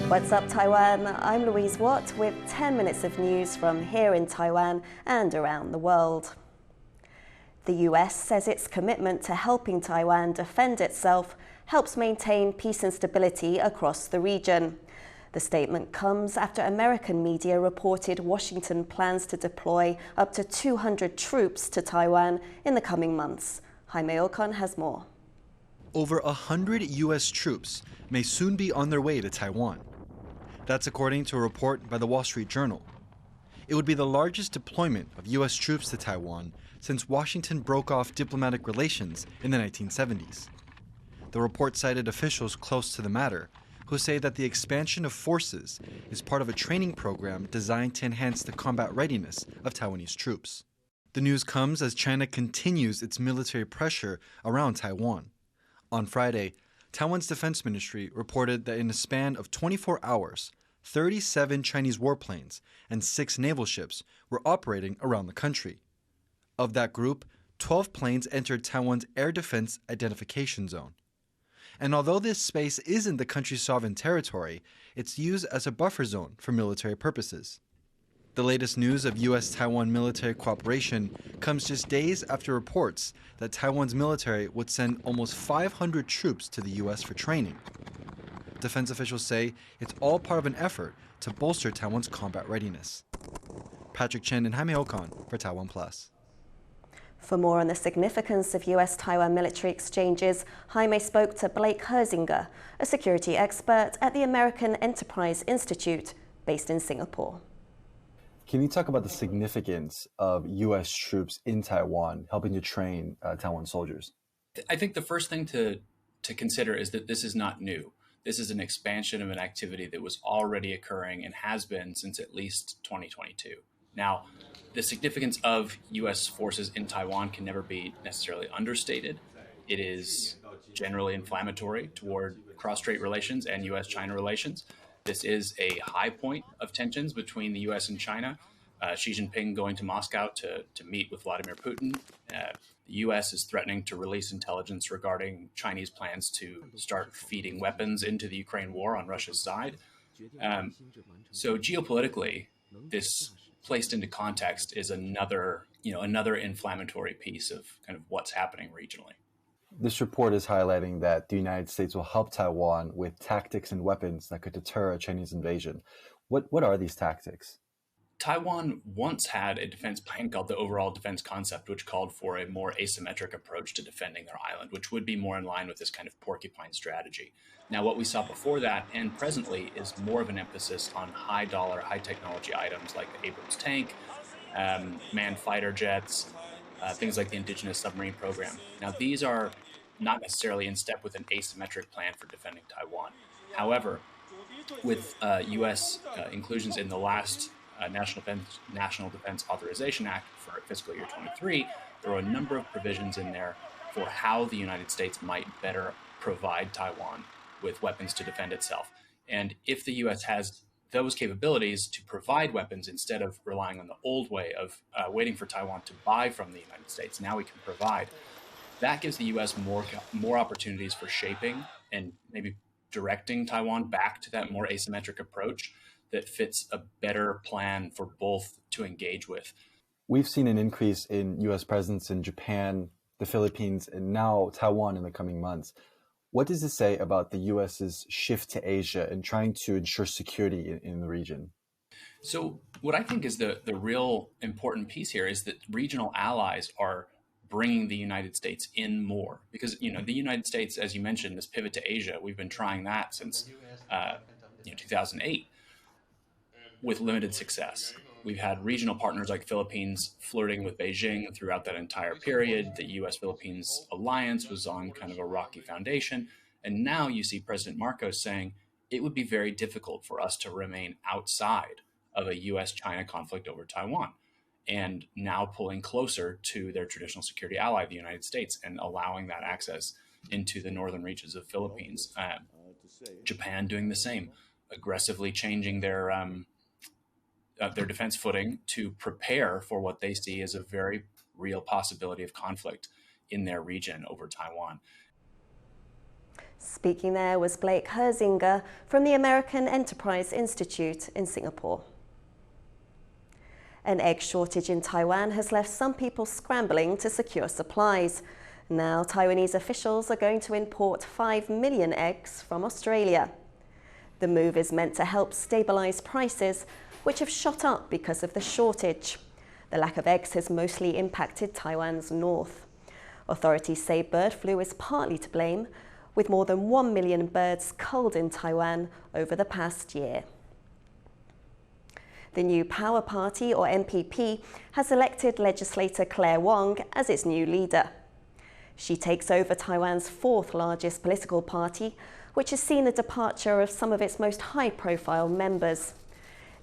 What's up, Taiwan? I'm Louise with 10 minutes of news from here in Taiwan and around the world. The US says its commitment to helping Taiwan defend itself helps maintain peace and stability across the region. The statement comes after American media reported Washington plans to deploy up to 200 troops to Taiwan in the coming months. Jaime Ocon has more. Over 100 US troops may soon be on their way to Taiwan. That's according to a report by the Wall Street Journal. It would be the largest deployment of US troops to Taiwan since Washington broke off diplomatic relations in the 1970s. The report cited officials close to the matter who say that the expansion of forces is part of a training program designed to enhance the combat readiness of Taiwanese troops. The news comes as China continues its military pressure around Taiwan. On Friday, Taiwan's defense ministry reported that in a span of 24 hours, 37 Chinese warplanes and 6 naval ships were operating around the country. Of that group, 12 planes entered Taiwan's air defense identification zone. And although this space isn't the country's sovereign territory, it's used as a buffer zone for military purposes. The latest news of US-Taiwan military cooperation comes just days after reports that Taiwan's military would send almost 500 troops to the US for training. Defense officials say it's all part of an effort to bolster Taiwan's combat readiness. Patrick Chen and Jaime Ocon for TaiwanPlus. For more on the significance of US-Taiwan military exchanges, Jaime spoke to Blake Herzinger, a security expert at the American Enterprise Institute, based in Singapore. Can you talk about the significance of U.S. troops in Taiwan helping to train Taiwan soldiers? I think the first thing to consider is that this is not new. This is an expansion of an activity that was already occurring and has been since at least 2022. Now, the significance of U.S. forces in Taiwan can never be necessarily understated. It is generally inflammatory toward cross-strait relations and U.S.-China relations. This is a high point of tensions between the U.S. and China. Xi Jinping going to Moscow to meet with Vladimir Putin. The U.S. is threatening to release intelligence regarding Chinese plans to start feeding weapons into the Ukraine war on Russia's side. So geopolitically, this placed into context is another inflammatory piece of kind of what's happening regionally. This report is highlighting that the United States will help Taiwan with tactics and weapons that could deter a Chinese invasion. What are these tactics? Taiwan once had a defense plan called the Overall Defense Concept, which called for a more asymmetric approach to defending their island, which would be more in line with this kind of porcupine strategy. Now, what we saw before that and presently is more of an emphasis on high-dollar, high-technology items like the Abrams tank, manned fighter jets, things like the indigenous submarine program. Now, these are not necessarily in step with an asymmetric plan for defending Taiwan. However, with U.S. inclusions in the last National Defense Authorization Act for fiscal year 23, there are a number of provisions in there for how the United States might better provide Taiwan with weapons to defend itself. And if the U.S. has those capabilities to provide weapons instead of relying on the old way of waiting for Taiwan to buy from the United States, now we can provide. That gives the U.S. more opportunities for shaping and maybe directing Taiwan back to that more asymmetric approach that fits a better plan for both to engage with. We've seen an increase in U.S. presence in Japan, the Philippines, and now Taiwan in the coming months. What does this say about the U.S.'s shift to Asia and trying to ensure security in the region? So what I think is the real important piece here is that regional allies are bringing the United States in more. Because, the United States, as you mentioned, this pivot to Asia, we've been trying that since 2008 with limited success. We've had regional partners like Philippines flirting with Beijing throughout that entire period. The U.S.-Philippines alliance was on kind of a rocky foundation. And now you see President Marcos saying it would be very difficult for us to remain outside of a U.S.-China conflict over Taiwan, and now pulling closer to their traditional security ally, the United States, and allowing that access into the northern reaches of Philippines. Japan doing the same, aggressively changing their defense footing to prepare for what they see as a very real possibility of conflict in their region over Taiwan. Speaking there was Blake Herzinger from the American Enterprise Institute in Singapore. An egg shortage in Taiwan has left some people scrambling to secure supplies. Now, Taiwanese officials are going to import 5 million eggs from Australia. The move is meant to help stabilise prices, which have shot up because of the shortage. The lack of eggs has mostly impacted Taiwan's north. Authorities say bird flu is partly to blame, with more than 1 million birds culled in Taiwan over the past year. The new Power Party, or MPP, has elected legislator Claire Wong as its new leader. She takes over Taiwan's fourth largest political party, which has seen the departure of some of its most high-profile members.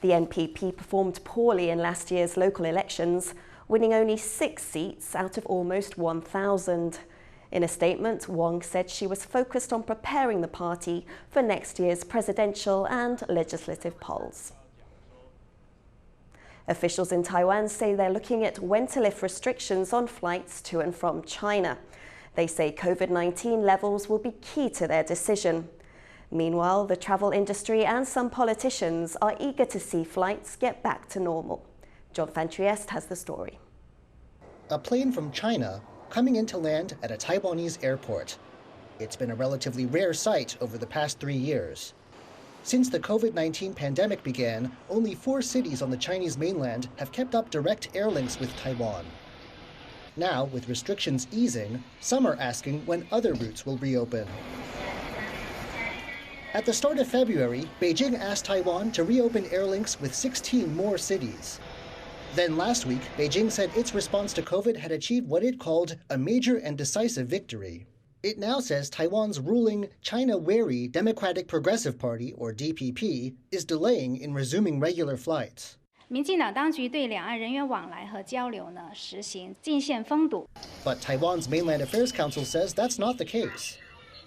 The NPP performed poorly in last year's local elections, winning only 6 seats out of almost 1,000. In a statement, Wong said she was focused on preparing the party for next year's presidential and legislative polls. Officials in Taiwan say they're looking at when to lift restrictions on flights to and from China. They say COVID-19 levels will be key to their decision. Meanwhile, the travel industry and some politicians are eager to see flights get back to normal. John Van Trieste has the story. A plane from China coming in to land at a Taiwanese airport. It's been a relatively rare sight over the past 3 years. Since the COVID-19 pandemic began, only 4 cities on the Chinese mainland have kept up direct air links with Taiwan. Now, with restrictions easing, some are asking when other routes will reopen. At the start of February, Beijing asked Taiwan to reopen air links with 16 more cities. Then last week, Beijing said its response to COVID had achieved what it called a major and decisive victory. It now says Taiwan's ruling China-wary Democratic Progressive Party, or DPP, is delaying in resuming regular flights. 民进党当局对两岸人员往来和交流呢实行禁限封堵。 But Taiwan's Mainland Affairs Council says that's not the case.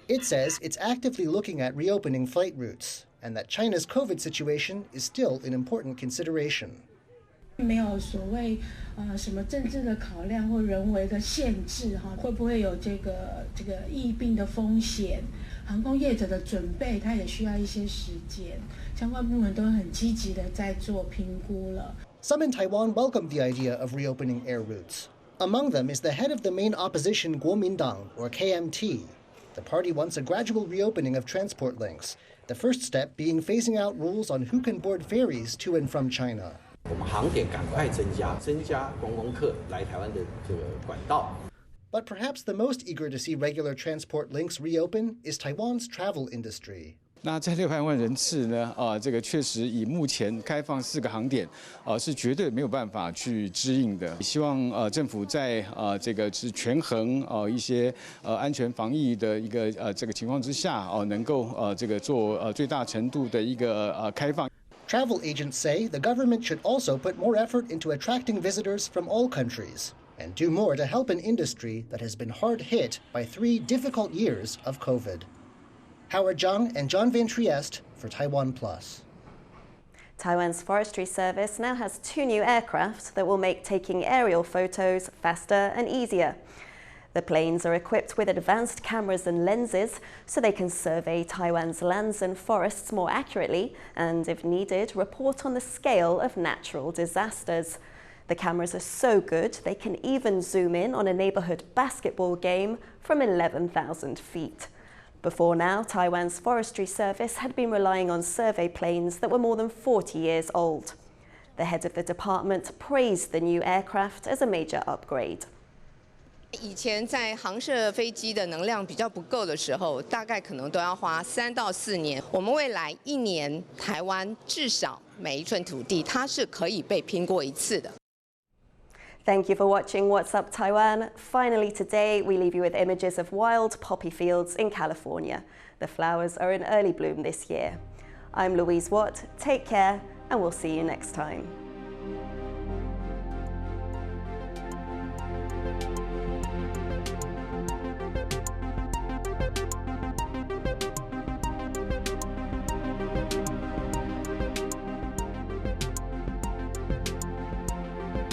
It says it's actively looking at reopening flight routes, and that China's COVID situation is still an important consideration. 没有所谓什么政治的考量或人为的限制哈，会不会有这个疫病的风险？航空业者的准备，它也需要一些时间。相关部门都很积极的在做评估了。 Some in Taiwan welcomed the idea of reopening air routes. Among them is the head of the main opposition Kuomintang, or KMT. The party wants a gradual reopening of transport links, the first step being phasing out rules on who can board ferries to and from China. 我们航点赶快增加观光客来台湾的这个管道。 But perhaps the most eager to see regular transport links reopen is Taiwan's travel industry. 那这600万人次呢？这个确实以目前开放4个航点，是绝对没有办法去支应的。希望政府在这个是权衡一些安全防疫的一个这个情况之下，能够这个做最大程度的一个开放。 Travel agents say the government should also put more effort into attracting visitors from all countries and do more to help an industry that has been hard hit by 3 difficult years of COVID. Howard Zhang and John Van Trieste for TaiwanPlus. Taiwan's Forestry service now has 2 new aircraft that will make taking aerial photos faster and easier. The planes are equipped with advanced cameras and lenses so they can survey Taiwan's lands and forests more accurately and, if needed, report on the scale of natural disasters. The cameras are so good they can even zoom in on a neighborhood basketball game from 11,000 feet. Before now, Taiwan's Forestry service had been relying on survey planes that were more than 40 years old. The head of the department praised the new aircraft as a major upgrade. 以前在航射飞机的能量比较不够的时候，大概可能都要花3到4年。我们未来1年，台湾至少每一寸土地它是可以被拼过1次的。Thank you for watching What's Up Taiwan. Finally today, we leave you with images of wild poppy fields in California. The flowers are in early bloom this year. I'm Louise Watt. Take care, and we'll see you next time.